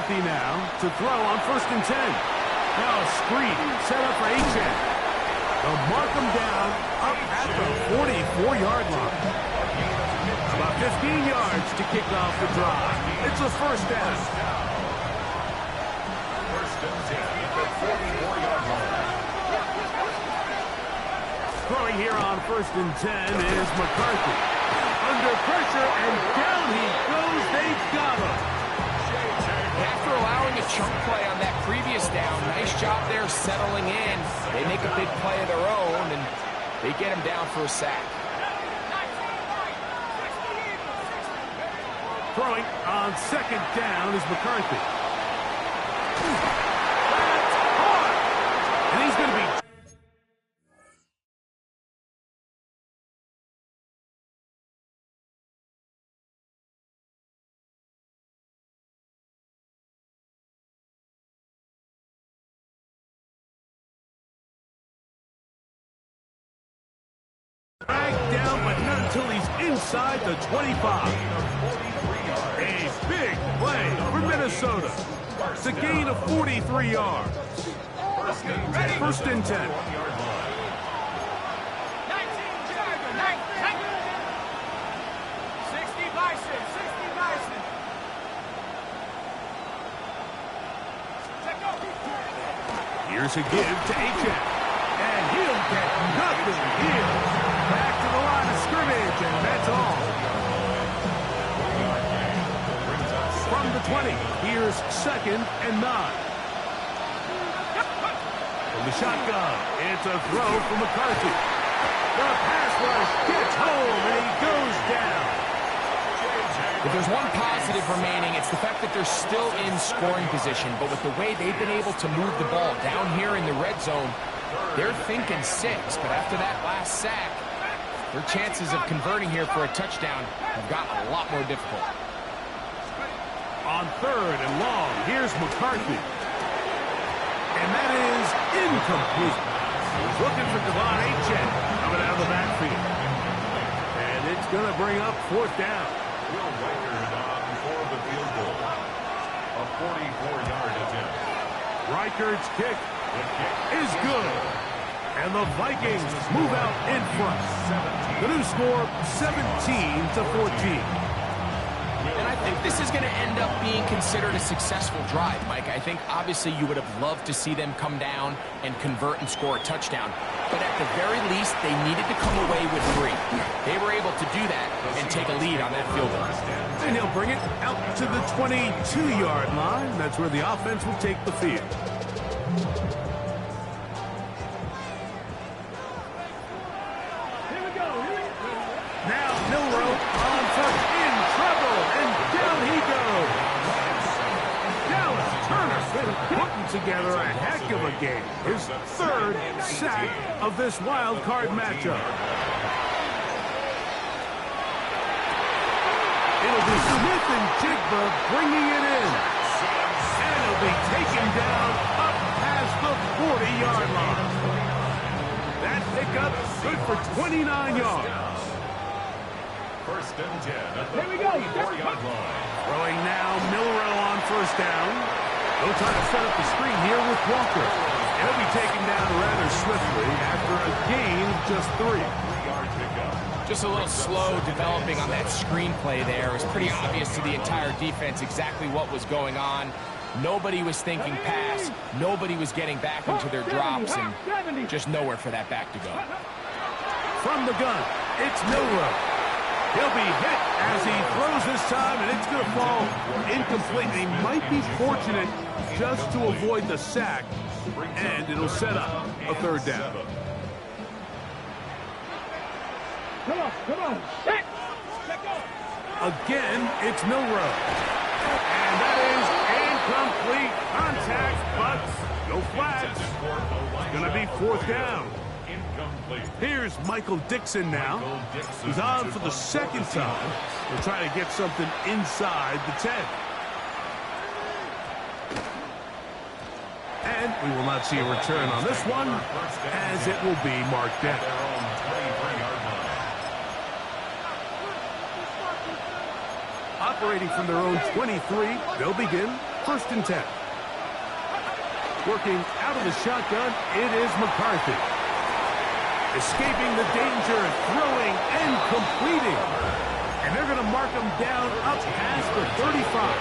McCarthy now to throw on 1st and 10. Now a screen set up for Achane. They'll mark him down up at the 44-yard line. About 15 yards to kick off the drive. It's a 1st down. 1st and 10 at the 44-yard line. Throwing here on 1st and 10 is McCarthy. Under pressure, and down he goes. They've got him. After allowing a chunk play on that previous down, nice job there settling in. They make a big play of their own, and they get him down for a sack. Throwing on 2nd down is McCarthy. That's hard. And he's going to be... dragged down, but not until he's inside the 25. A big play for Minnesota. It's a gain of 43 yards. 1st and 10. Here's a give to Achane. And he'll get nothing here. Back to the line of scrimmage, and that's all. From the 20, here's 2nd and 9. From the shotgun, it's a throw for McCarthy. The pass rush gets home, and he goes down. If there's one positive remaining, it's the fact that they're still in scoring position. But with the way they've been able to move the ball down here in the red zone, they're thinking 6. But after that last sack, their chances of converting here for a touchdown have gotten a lot more difficult. On 3rd and long, here's McCarthy. And that is incomplete. He's looking for Devon Achane coming out of the backfield. And it's going to bring up 4th down. Will Reichard on for the field goal. A 44-yard attempt. Reichard's kick is good. And the Vikings move out in front. The new score, 17-14. And I think this is going to end up being considered a successful drive, Mike. I think obviously you would have loved to see them come down and convert and score a touchdown. But at the very least, they needed to come away with 3. They were able to do that and take a lead on that field goal. And he'll bring it out to the 22-yard line. That's where the offense will take the field. Now Milroe on 1st, in trouble, and down he goes. Dallas Turner putting together a heck of a game. His 3rd sack of this wild card matchup. It'll be Smith and Jigba bringing it in. And it'll be taken down up past the 40-yard line. That pickup good for 29 yards. 1st and 10 at the 44-yard line. Throwing now, Milroe on 1st down. They'll try to set up the screen here with Walker. He'll be taken down rather swiftly after a gain of just 3. 3-yard pickup. Just a little slow developing on that screenplay there. It was pretty obvious to the entire defense exactly what was going on. Nobody was thinking pass. Nobody was getting back into their drops, and just nowhere for that back to go. From the gun, it's Milroe. He'll be hit as he throws this time, and it's going to fall incomplete. He might be fortunate just to avoid the sack, and it'll set up a 3rd down. Come on. Again, it's Milroe. And that is incomplete contact, but no flags. It's going to be 4th down. Here's Michael Dixon now. He's on for the 2nd time. We'll try to get something inside the 10. And we will not see a return on this one, as it will be marked down. Operating from their own 23, they'll begin First and 10. Working out of the shotgun, it is McCarthy. Escaping the danger, throwing and completing. And they're going to mark him down up past the 35.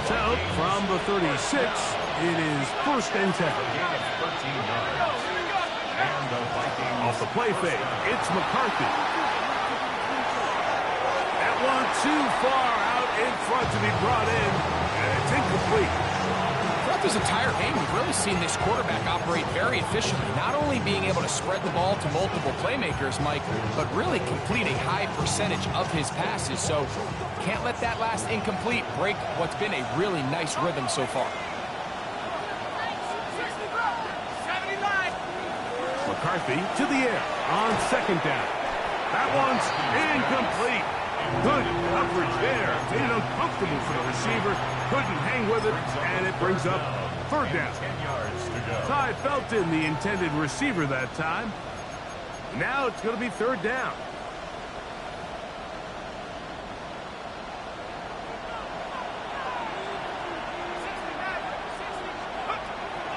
So, from the 36, it is first and 10. Off the play fake, it's McCarthy. That one too far out in front to be brought in, and it's incomplete. Throughout this entire game, we've really seen this quarterback operate very efficiently, not only being able to spread the ball to multiple playmakers, Mike, but really complete a high percentage of his passes. So can't let that last incomplete break what's been a really nice rhythm so far. McCarthy to the air on second down. That one's incomplete. Good coverage there. Made it uncomfortable for the receiver. Couldn't hang with it, and it brings up third down. Ty Felton, the intended receiver that time. Now it's going to be third down.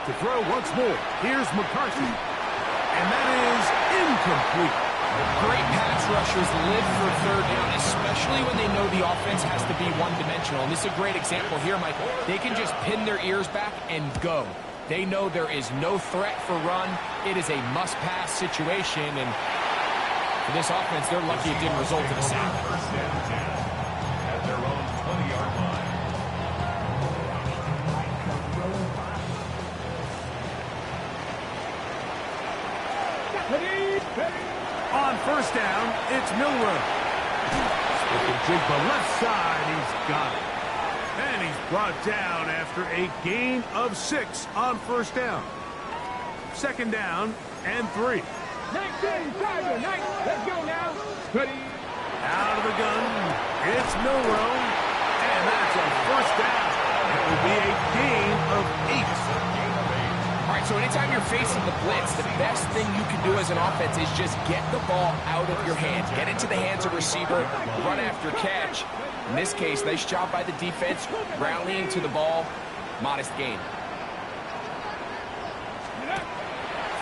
To throw once more, here's McCarthy. And that is incomplete. Great pass rushers live for third down, especially when they know the offense has to be one-dimensional. And this is a great example here, Mike. They can just pin their ears back and go. They know there is no threat for run. It is a must-pass situation. And for this offense, they're lucky it didn't result in a sack. First and 10 at their own 20-yard line. On first down, it's Milroe. With the jig to left side, he's got it. And he's brought down after a gain of 6 on first down. Second down and 3. 19, Tiger, 19. Let's go now. Ready. Out of the gun, it's Milroe. And that's a first down. It will be a gain of 8. All right, so anytime you're facing the blitz, the best thing you can do as an offense is just get the ball out of your hands. Get into the hands of receiver, run after catch. In this case, nice job by the defense, rallying to the ball, modest gain.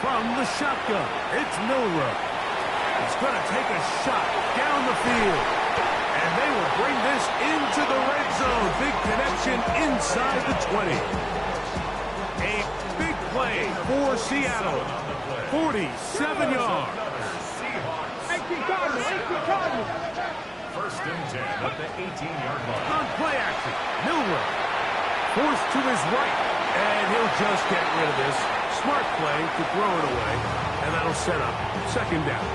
From the shotgun, it's Milroe. He's going to take a shot down the field. And they will bring this into the red zone. Big connection inside the 20. A big play for Seattle. 47 yards. 18 Cardinals, 18 Cardinals. First and 10 at the 18-yard line. On play action, Milroe forced to his right. And he'll just get rid of this. Smart play to throw it away. And that'll set up second down.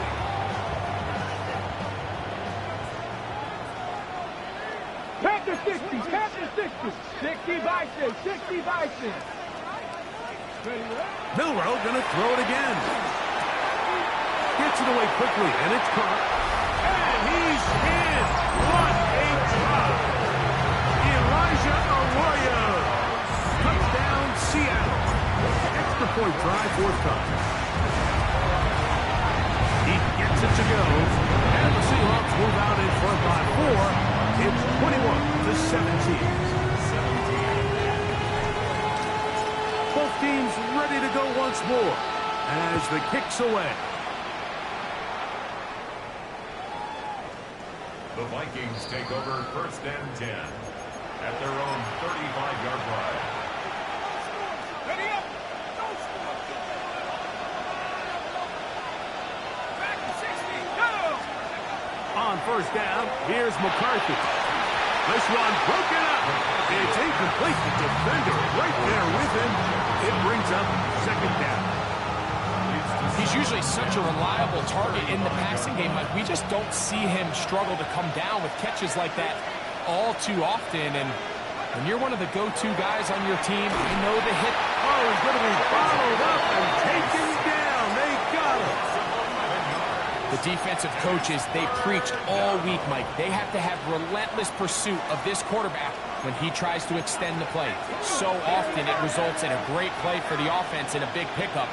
Panther 60, Panther 60. 60 Bison, 60 Bison. Milroe gonna throw it again. Gets it away quickly, and it's caught. And he's in. What a drop. Elijah Arroyo. Touchdown, Seattle. Extra point try, fourth time. He gets it to go. And the Seahawks move out in front by 4. It's 21-17. Both teams ready to go once more as the kick's away. The Vikings take over first and 10 at their own 35-yard line. Ready up. Back to 60. Go. On first down, here's McCarthy. This one broken up. It's incomplete. The defender right there with him. It brings up second down. He's usually such a reliable target in the passing game. Like, we just don't see him struggle to come down with catches like that all too often. And when you're one of the go-to guys on your team, you know the hit. Oh, he's going to be followed up and taken down. They got him. The defensive coaches, they preached all week, Mike. They have to have relentless pursuit of this quarterback when he tries to extend the play. So often it results in a great play for the offense and a big pickup.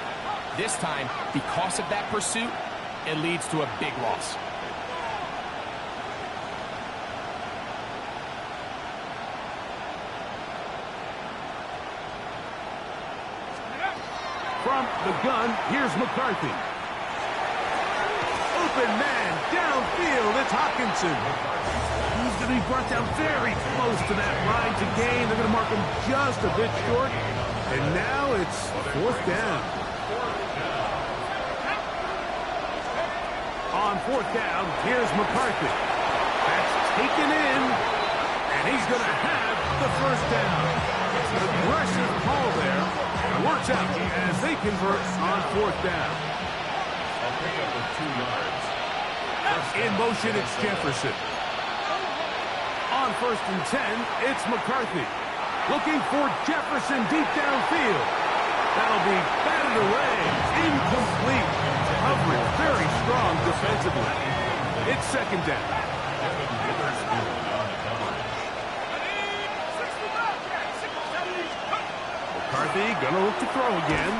This time, because of that pursuit, it leads to a big loss. From the gun, here's McCarthy. Open man, downfield, it's Hockenson. He's going to be brought down very close to that line to gain. They're going to mark him just a bit short. And now it's fourth down. On fourth down, here's McCarthy. That's taken in, and he's going to have the first down. It's an aggressive call there. It works out as they convert on fourth down. A pickup of 2 yards. In motion, it's Jefferson. On first and 10, it's McCarthy. Looking for Jefferson deep downfield. That'll be batted away. Incomplete. Coverage very strong defensively. It's second down. McCarthy gonna look to throw again.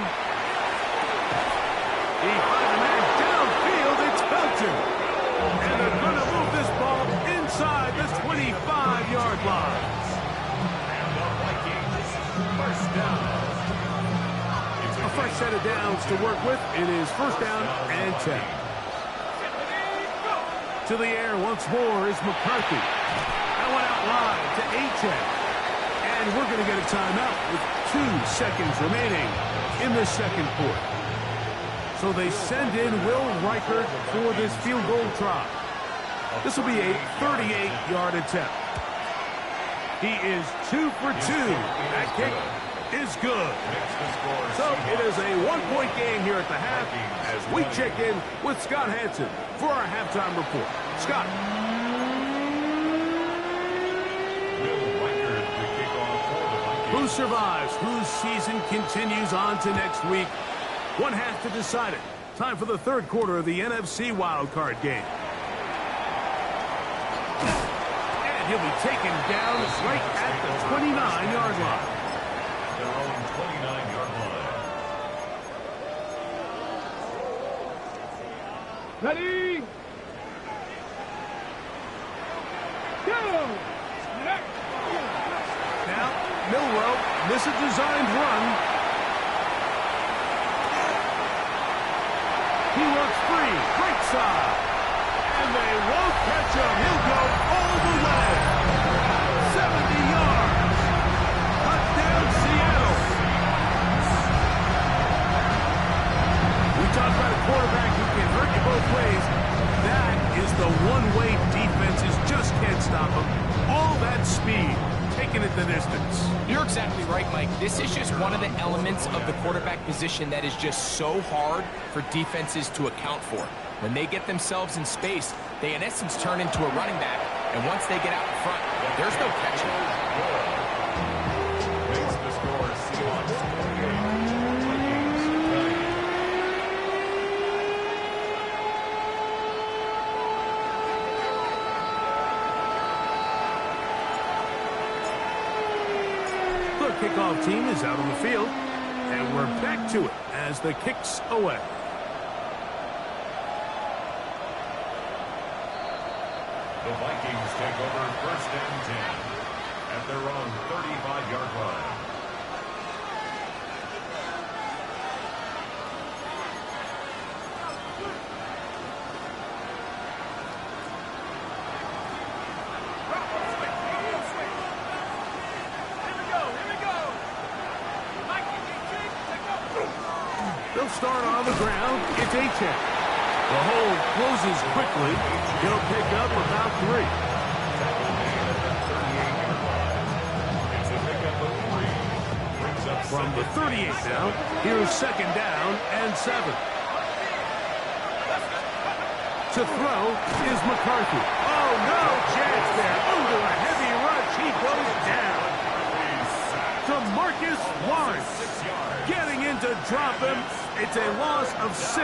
He finds a man downfield. It's Felton. And they're gonna move this ball inside the 25-yard line. And the Vikings first down. A fresh set of downs to work with. It is first down and 10. To the air once more is McCarthy. That went out wide to Achane. And we're going to get a timeout with 2 seconds remaining in the second quarter. So they send in Will Reichert for this field goal try. This will be a 38-yard attempt. He is 2 for 2. That kick is good. So it is a 1-point game here at the half as we check in with Scott Hanson for our halftime report. Scott. Who survives? Whose season continues on to next week? One half to decide it. Time for the third quarter of the NFC wildcard game. And he'll be taken down right at the 29-yard line. Their own 29-yard line. Ready? Go! Now, Milroe, this is a designed run. He works free, right side. And they won't catch him. He'll go all the way. 70 yards. Touchdown, Seattle. We talk about a quarterback who can hurt you both ways. That is the one-way defenses just can't stop him. All that speed. Taking it the distance. You're exactly right, Mike. This is just one of the elements of the quarterback position that is just so hard for defenses to account for. When they get themselves in space, they in essence turn into a running back, and once they get out in front, there's no catching. Makes the score Seahawks 28, Vikings 9. Kickoff team is out on the field, and we're back to it as the kick's away. The Vikings take over first and 10 at their own 35-yard line. They'll start on the ground. It's Achane. The hole closes quickly. He'll pick up about 3. From the 38 now, here's second down and 7. To throw is McCarthy. Oh, no chance there. Under a heavy rush, he goes down. To Marcus Lawrence. Getting in to drop him. It's a loss of 6.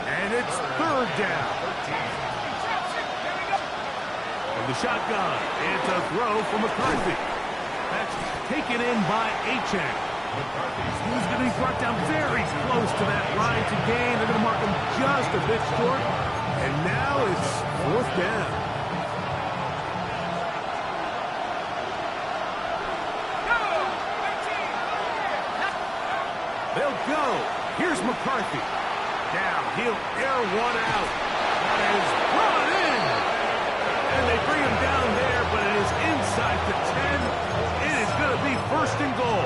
And it's third down. From the shotgun, it's a throw for McCarthy. That's taken in by Achane. He's going to be brought down very close to that line to gain. They're going to mark him just a bit short. And now it's fourth down. They'll go Here's McCarthy. Now he'll air one out. That is brought in. And they bring him down there, but it is inside the 10. It is going to be 1st and goal.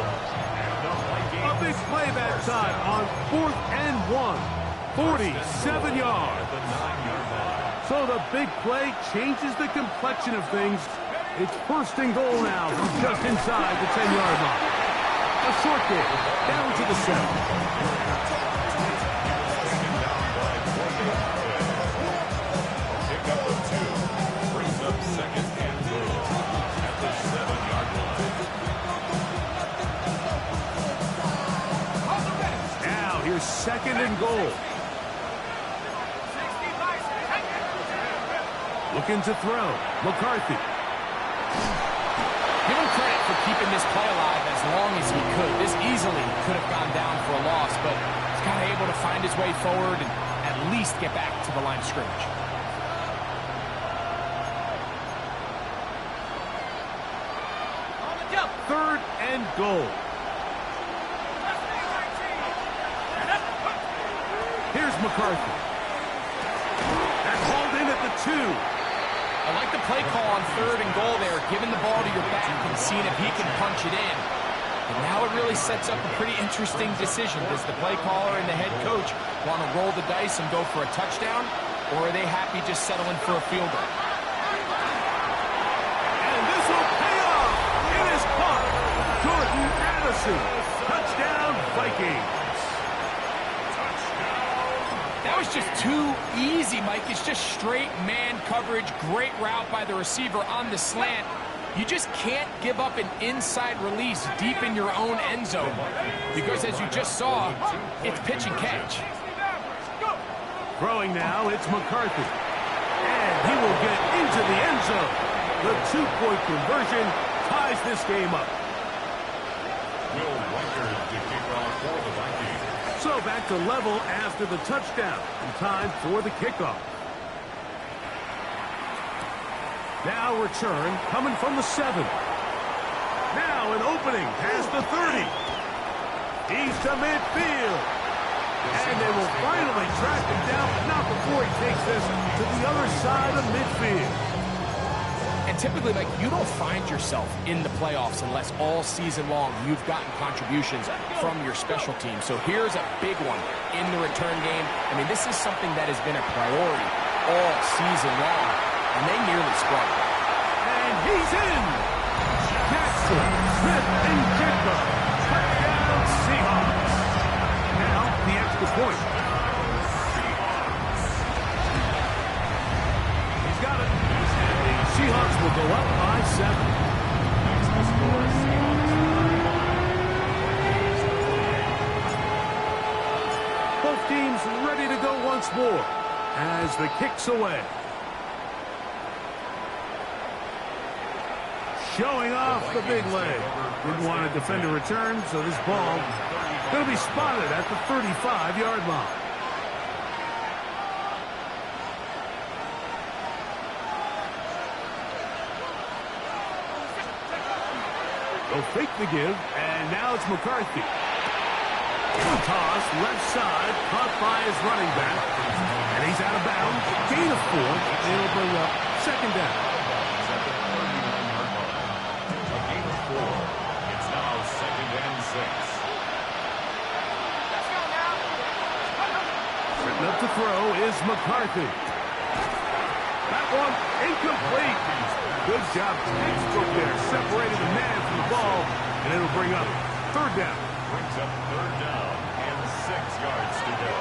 A big play that time on 4th and 1. 47 yards. So the big play changes the complexion of things. It's 1st and goal now from just inside the 10-yard line. A short game, down to the 7. Here's 2nd and goal. Looking to throw. McCarthy. Give him credit for keeping this play alive as long as he could. This easily could have gone down for a loss, but he's kind of able to find his way forward and at least get back to the line of scrimmage. Third and goal. Here's McCarthy. That's hauled in at the 2. I like the play call on 3rd and goal there, giving the ball to your back and seeing if he can punch it in. And now it really sets up a pretty interesting decision. Does the play caller and the head coach want to roll the dice and go for a touchdown, or are they happy just settling for a field goal? And this will pay off. It is caught. Jordan Addison. Touchdown, Vikings. That was just too easy, Mike. It's just straight man coverage. Great route by the receiver on the slant. You just can't give up an inside release deep in your own end zone because, as you just saw, it's pitch and catch. Throwing now, it's McCarthy. And he will get into the end zone. The 2-point conversion ties this game up. Will Riker to kick off for the Vikings. So back to level after the touchdown. And time for the kickoff. Now return coming from the 7. Now an opening past the 30. He's to midfield. And they will finally track him down, but not before he takes this to the other side of midfield. And typically, like, you don't find yourself in the playoffs unless all season long you've gotten contributions from your special team. So here's a big one in the return game. I mean, this is something that has been a priority all season long, and they nearly sprung. And he's in. Jackson, Smith, and Jigba. Touchdown, Seahawks. Now the extra point. He's got it. Seahawks will go up by 7. Both teams ready to go once more as the kick's away. Showing off the big leg. Didn't want to defend a return, so this ball going to be spotted at the 35-yard line. They'll fake the give, and now it's McCarthy. Toss, left side, caught by his running back. And he's out of bounds. Gain of 4, and it'll bring up 2nd down. A gain of 4. It's now 2nd and 6. Setting up to throw is McCarthy. That one incomplete. Good job, textbook there, separating the man from the ball, and it'll bring up 3rd down. Brings up 3rd down and 6 yards to go.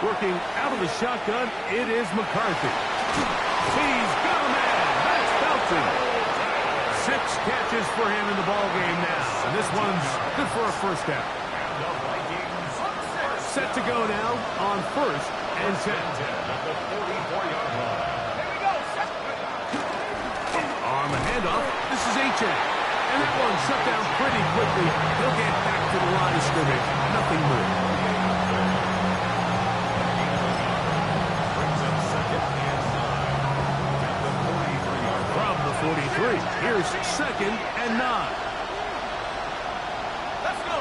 Working out of the shotgun, it is McCarthy. He's got a man. That's Felton. 6 catches for him in the ball game now, and this one's good for a 1st down. And the Vikings set to go now on 1st and 10. At the 44-yard line. On the handoff, this is H.A. And that one shut down pretty quickly. He'll get back to the line of scrimmage. Nothing more. Brings up 2nd and 9. At the 43-yard line. From the 43, here's 2nd and 9. Let's go.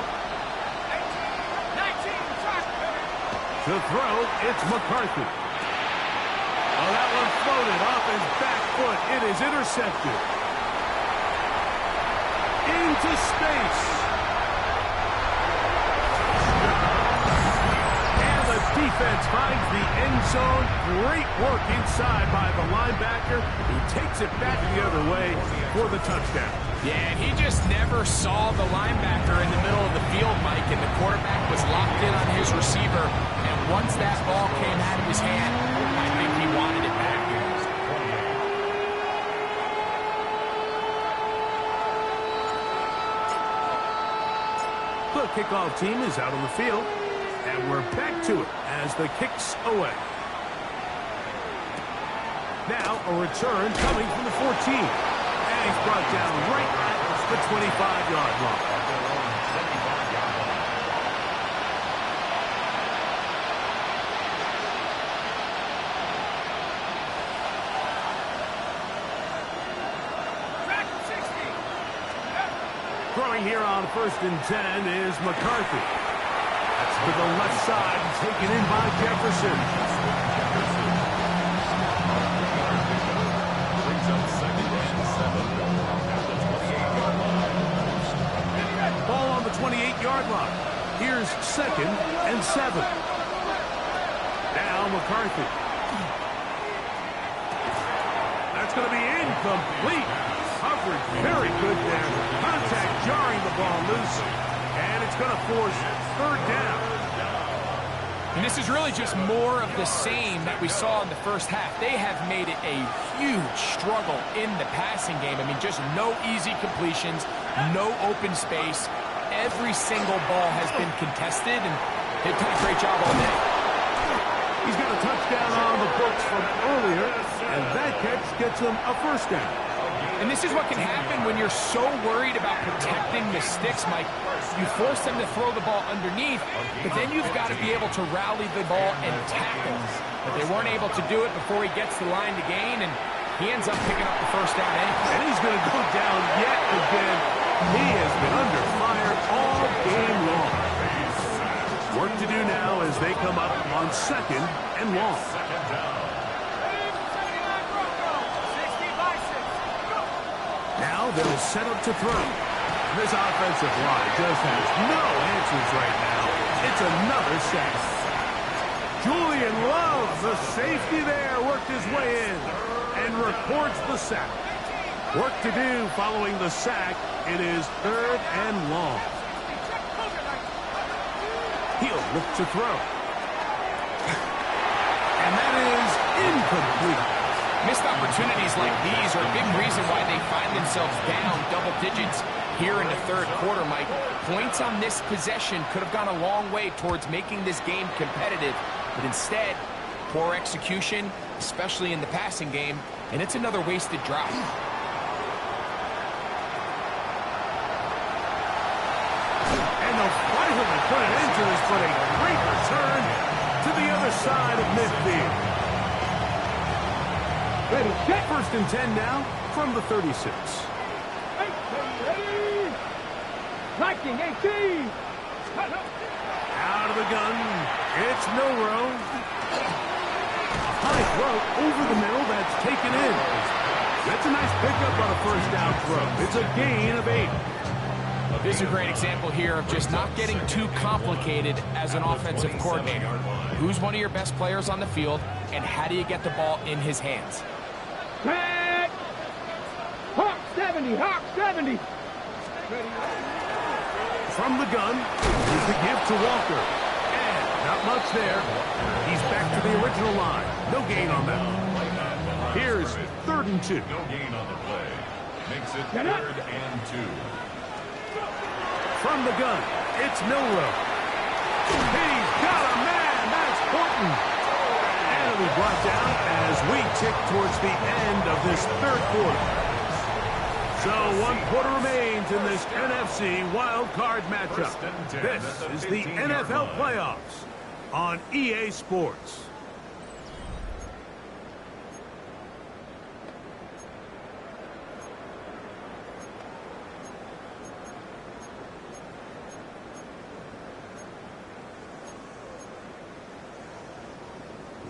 To throw, it's McCarthy. Oh, that one floated off his back foot. It is intercepted. Into space. And the defense finds the end zone. Great work inside by the linebacker. He takes it back the other way for the touchdown. Yeah, and he just never saw the linebacker in the middle of the field, Mike, and the quarterback was locked in on his receiver. And once that ball came out of his hand, I think he wanted it back. The kickoff team is out on the field, and we're back to it as the kick's away. Now a return coming from the 14. And he's brought down right at the 25-yard line. Throwing here on 1st and 10 is McCarthy. That's to the left side, taken in by Jefferson. Brings up 2nd and 7 at the 28-yard line. Ball on the 28-yard line. Here's 2nd and 7. Now McCarthy. That's going to be incomplete. Coverage very good there. Contact jarring the ball loose. And it's going to force 3rd down. And this is really just more of the same that we saw in the first half. They have made it a huge struggle in the passing game. I mean, just no easy completions, no open space. Every single ball has been contested, and they've done a great job all day. He's got a touchdown on the books from earlier, and that catch gets him a 1st down. And this is what can happen when you're so worried about protecting the sticks, Mike. You force them to throw the ball underneath, but then you've got to be able to rally the ball and tackle. But they weren't able to do it before he gets the line to gain, and he ends up picking up the 1st down anyway. And he's going to go down yet again. He has been under fire all game long. Work to do now as they come up on 2nd and long. Now they'll set up to throw. This offensive line just has no answers right now. It's another sack. Julian Love, the safety there, worked his way in and records the sack. Work to do following the sack. It is 3rd and long. He'll look to throw. And that is incomplete. Missed opportunities like these are a big reason why they find themselves down double digits here in the 3rd quarter, Mike. Points on this possession could have gone a long way towards making this game competitive, but instead, poor execution, especially in the passing game, and it's another wasted drive. And they'll finally put it into this, but a great return to the other side of midfield. Ready, set. 1st and 10 now from the 36. Ready. Liking 18. Out of the gun, it's Milroe. High throw over the middle, that's taken in. That's a nice pickup on a 1st down throw. It's a gain of 8. This is a great example here of just not getting too complicated as an offensive coordinator. Who's one of your best players on the field, and how do you get the ball in his hands? Back. Hawk 70. Hawk 70. From the gun, here's the give to Walker. And not much there. He's back to the original line. No gain on that. Here's 3rd and 2. No gain on the play. Makes it 3rd and 2. From the gun, it's Milroe. He's got a man. That's Horton. And it'll be brought down as we tick towards the end of this 3rd quarter. So 1 quarter remains in this NFC wild card matchup. This is the NFL playoffs on EA Sports.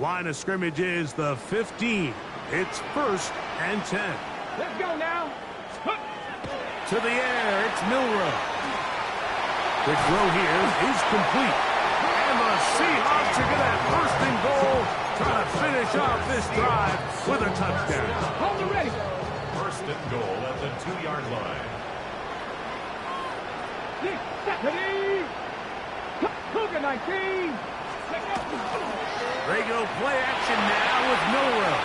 Line of scrimmage is the 15. It's 1st and 10. Let's go now. To the air, it's Milroe. The throw here is complete. And the Seahawks are going to have 1st and goal, trying to finish off this drive with a touchdown. Hold it ready. 1st and goal at the 2-yard line. Cougar 19. They go play action now with Milroe.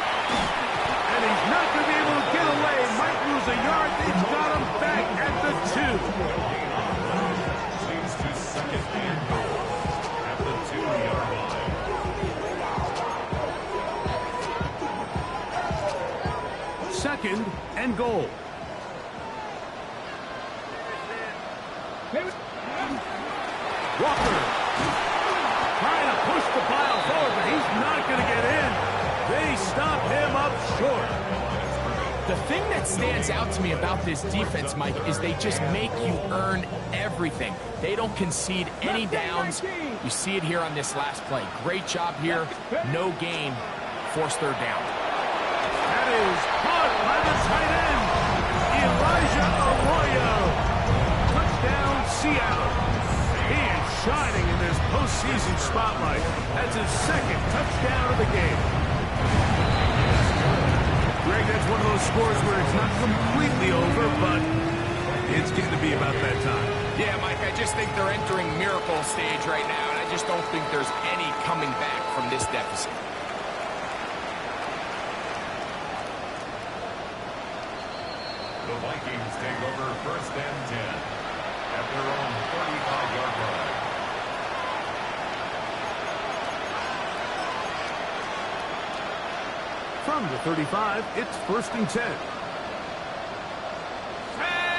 And he's not going to be able to get away. Might lose a yard. They've got him back at the 2. Leads to 2nd and goal at the 2-yard line. 2nd and goal. Walker trying to push the pile forward, but he's not going to get in. They stop him up short. The thing that stands out to me about this defense, Mike, is they just make you earn everything. They don't concede any downs. You see it here on this last play. Great job here. No gain. Forced 3rd down. That is caught by the tight end, Elijah Arroyo. Touchdown, Seattle. He is shining in this postseason spotlight. That's his 2nd touchdown of the game. Greg, that's one of those scores where it's not completely over, but it's getting to be about that time. Yeah, Mike, I just think they're entering miracle stage right now, and I just don't think there's any coming back from this deficit. The Vikings take over 1st and 10 at their own 35-yard line. From the 35, it's 1st and 10.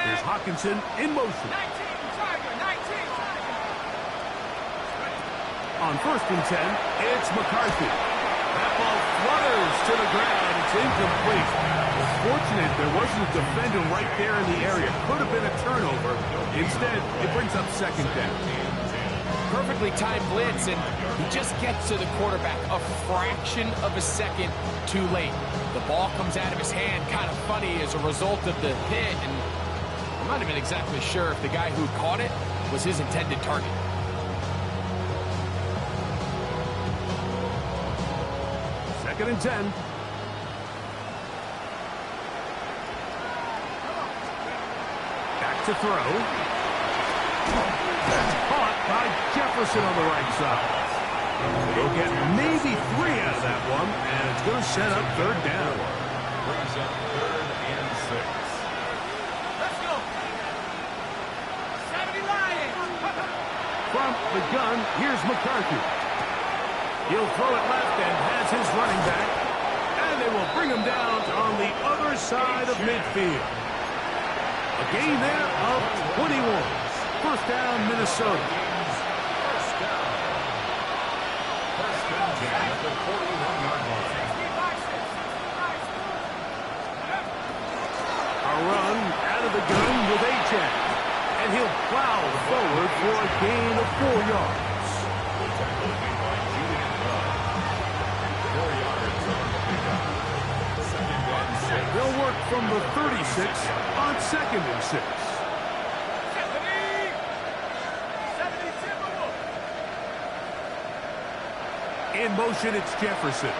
Here's Hawkinson in motion. 19, Tiger, 19. On 1st and 10, it's McCarthy. That ball flutters to the ground. It's incomplete. It's fortunate there wasn't a defender right there in the area. Could have been a turnover. Instead, it brings up 2nd down. Perfectly timed blitz, and he just gets to the quarterback a fraction of a second too late. The ball comes out of his hand kind of funny as a result of the hit, and I'm not even exactly sure if the guy who caught it was his intended target. Second and 10. Back to throw. That's caught by Jefferson on the right side. They'll get maybe 3 out of that one, and it's going to set up 3rd down. Brings up 3rd and 6. Let's go. 70 Lions. From the gun, here's McCarthy. He'll throw it left and has his running back. And they will bring him down on the other side of midfield. A gain there of 21. 1st down, Minnesota. 1st down. 1st and 10 at the 41-yard line. A run out of the gun with Achane. And he'll plow forward for a gain of 4 yards. They'll work from the 36 on 2nd and 6. In motion, it's Jefferson.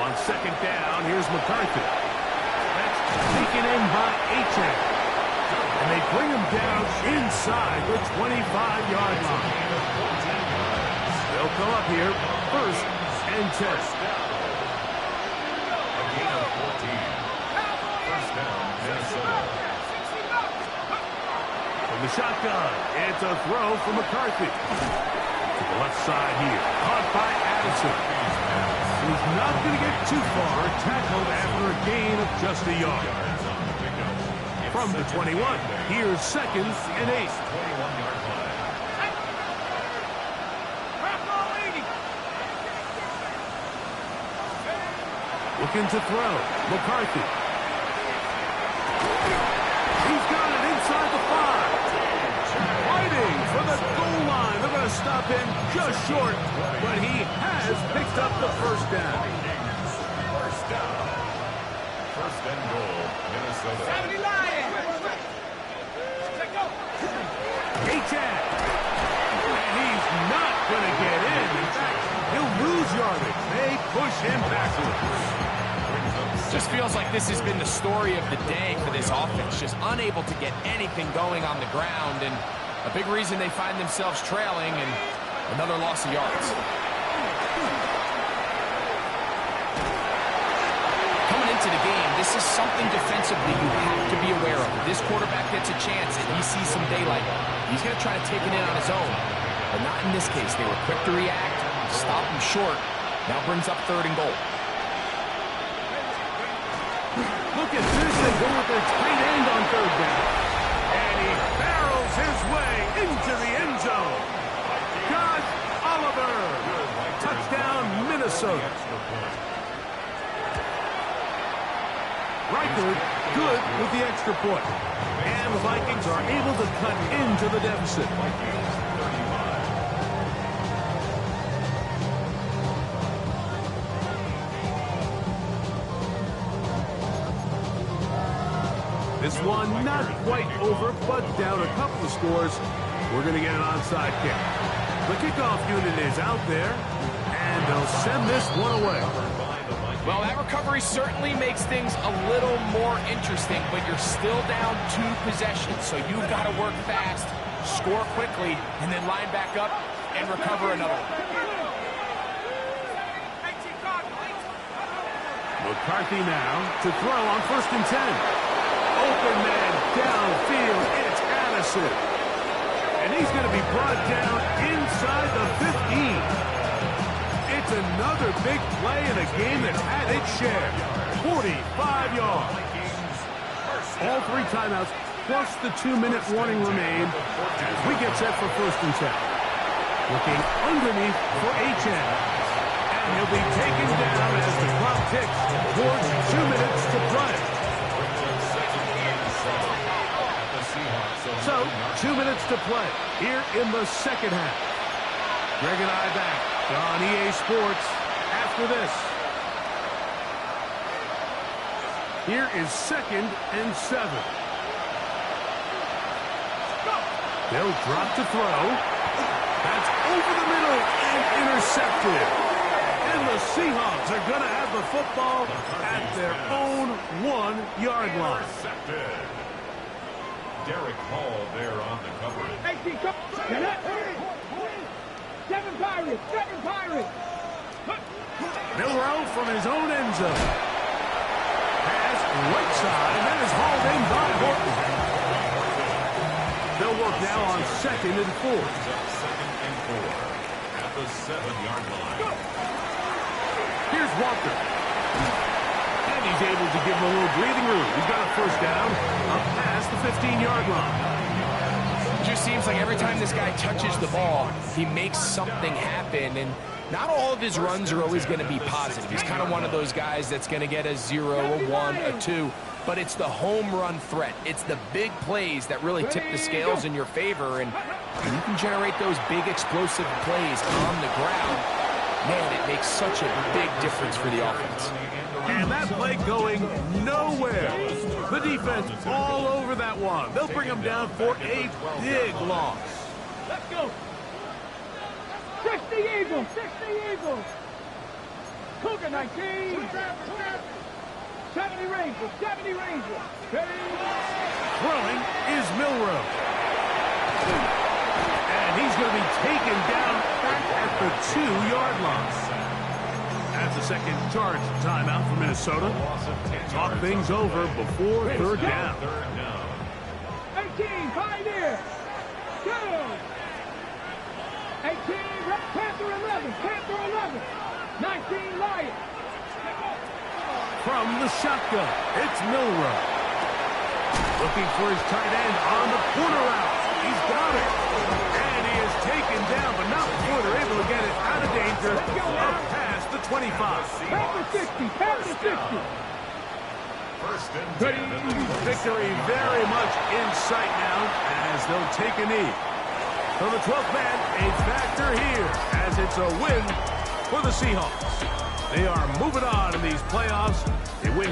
On 2nd down, here's McCarthy. That's taken in by Achane. And they bring him down inside the 25-yard line. They'll come up here 1st and 10. From the shotgun, it's a throw for McCarthy. To the left side here, caught by Addison. He's not going to get too far, tackled after a gain of just a yard. From the 21, here's 2nd and 8. 21-yard line. Looking to throw, McCarthy. He's got it inside the 5. Fighting for the goal line. They're going to stop him just short, but he has picks up the first down. First down. First and goal, Minnesota. 70 Lions. H-Tag. And he's not going to get in. In fact, he'll lose yardage. They push him backwards. Just feels like this has been the story of the day for this offense. Just unable to get anything going on the ground. And a big reason they find themselves trailing and another loss of yards. Coming into the game, this is something defensively you have to be aware of. If this quarterback gets a chance and he sees some daylight, he's going to try to take it in on his own. But not in this case. They were quick to react, stop him short. Now brings up 3rd and goal. Look at this. They go with their tight end on 3rd down. And he barrels his way into the end zone. Gus Oliver. Touchdown, Minnesota. Reichard good with the extra point. And the Vikings are able to cut into the deficit. This one not quite over, but down a couple of scores. We're going to get an onside kick. The kickoff unit is out there, and they'll send this one away. Well, that recovery certainly makes things a little more interesting, but you're still down 2 possessions, so you've got to work fast, score quickly, and then line back up and recover another one. McCarthy now to throw on 1st and 10. Open man downfield, it's Addison. And he's going to be brought down inside the 15. It's another big play in a game that's had its share. 45 yards. All 3 timeouts, plus the 2-minute warning remain as we get set for 1st and 10. Looking underneath for H.N. And he'll be taken down as the clock ticks towards 2 minutes to play. So, 2 minutes to play here in the second half. Greg and I back on EA Sports after this. Here is 2nd and 7. They'll drop to throw. That's over the middle and intercepted. And the Seahawks are going to have the football at their own 1-yard line. Derek Hall there on the coverage. 18, come. 7 Pirates, 7 Pirates. Milroe from his own end zone. Pass right side, and that is hauled in by Horton. They'll work now on 2nd and 4. 2nd and 4 at the 7-yard line. Here's Walker. And he's able to give him a little breathing room. He's got a 1st down up past the 15-yard line. It just seems like every time this guy touches the ball, he makes something happen, and not all of his runs are always going to be positive. He's kind of one of those guys that's going to get a 0, a 1, a 2, but it's the home run threat. It's the big plays that really tip the scales in your favor, and when you can generate those big explosive plays on the ground, man, it makes such a big difference for the offense. And that play going nowhere. The defense all over that one. They'll bring him down for a big loss. Let's go. 60 Eagles, 60 Eagles. Cougar 19. 70 Rangers, 70 Rangers. Throwing is Milroe. And he's going to be taken down back at the 2-yard line. That's the second charge timeout for Minnesota. Talk things over before 3rd down. 18, Pioneer. Go. 18, Panther 11, Panther 11. 19, Lions. From the shotgun, it's Milroe. Looking for his tight end on the corner route. He's got it. And he is taken down, but not before they're able to get it out of danger up past the 25. Panther 60, Panther 60. First and 10. Victory very much in sight now as they'll take a knee. For the 12th man, a factor here as it's a win for the Seahawks. They are moving on in these playoffs. They win